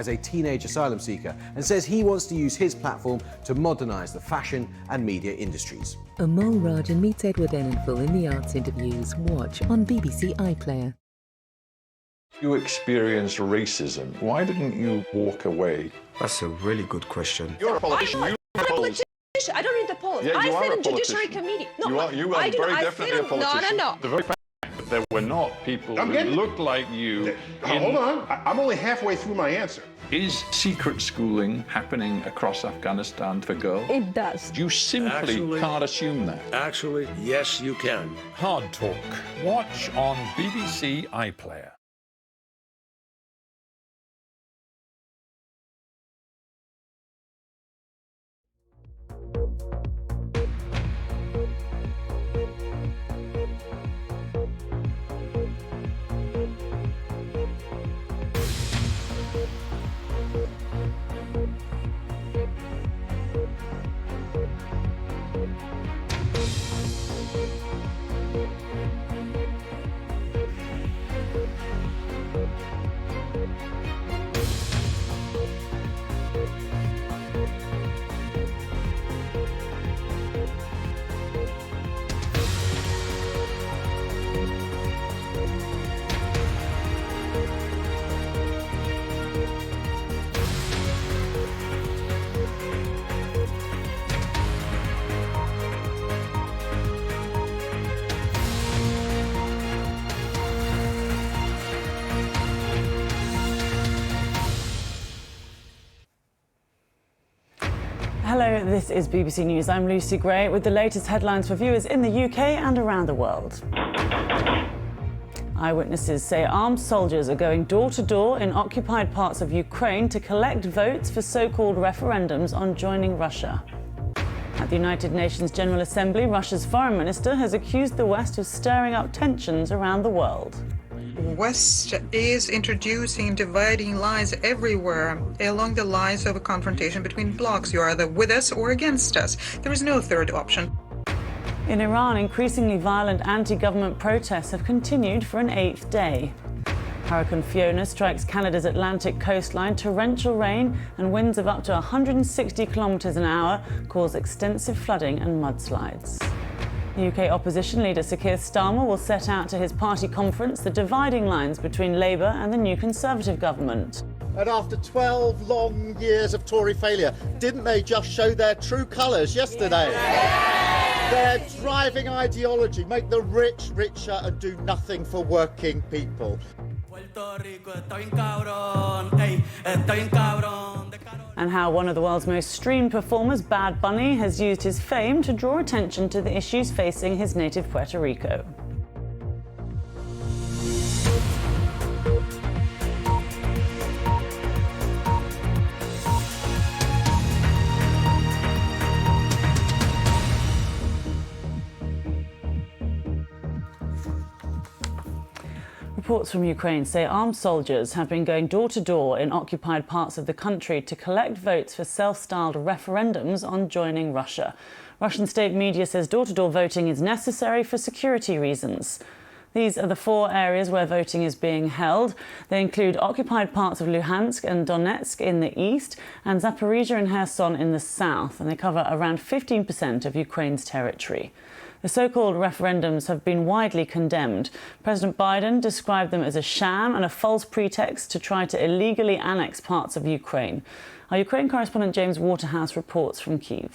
as a teenage asylum seeker and says he wants to use his platform to modernise the fashion and media industries. Amol Rajan meets Edward Enninful in the Arts Interviews. Watch on BBC iPlayer. You experienced racism. Why didn't you walk away? That's a really good question. You're a politician. I'm a politician. I don't read the polls. Yeah, you I are sit a in Judiciary politician. Committee. No, You are very definitely a politician. No. The very fact that there were not people who looked like you. Hold on. I'm only halfway through my answer. Is secret schooling happening across Afghanistan for girls? It does. You simply can't assume that. Actually, yes, you can. Hard Talk. Watch on BBC iPlayer. Hello, this is BBC News. I'm Lucy Gray with the latest headlines for viewers in the UK and around the world. Eyewitnesses say armed soldiers are going door to door in occupied parts of Ukraine to collect votes for so-called referendums on joining Russia. At the United Nations General Assembly, Russia's foreign minister has accused the West of stirring up tensions around the world. West is introducing dividing lines everywhere along the lines of a confrontation between blocs. You are either with us or against us. There is no third option. In Iran, increasingly violent anti-government protests have continued for an 8th day. Hurricane Fiona strikes Canada's Atlantic coastline. Torrential rain and winds of up to 160 kilometres an hour cause extensive flooding and mudslides. UK opposition leader Sir Keir Starmer will set out to his party conference the dividing lines between Labour and the new Conservative government. And after 12 long years of Tory failure, didn't they just show their true colours yesterday? Yeah. Their driving ideology, make the rich richer and do nothing for working people. And how one of the world's most streamed performers, Bad Bunny, has used his fame to draw attention to the issues facing his native Puerto Rico. Reports from Ukraine say armed soldiers have been going door to door in occupied parts of the country to collect votes for self-styled referendums on joining Russia. Russian state media says door-to-door voting is necessary for security reasons. These are the 4 areas where voting is being held. They include occupied parts of Luhansk and Donetsk in the east and Zaporizhia and Kherson in the south, and they cover around 15% of Ukraine's territory. The so-called referendums have been widely condemned. President Biden described them as a sham and a false pretext to try to illegally annex parts of Ukraine. Our Ukraine correspondent James Waterhouse reports from Kyiv.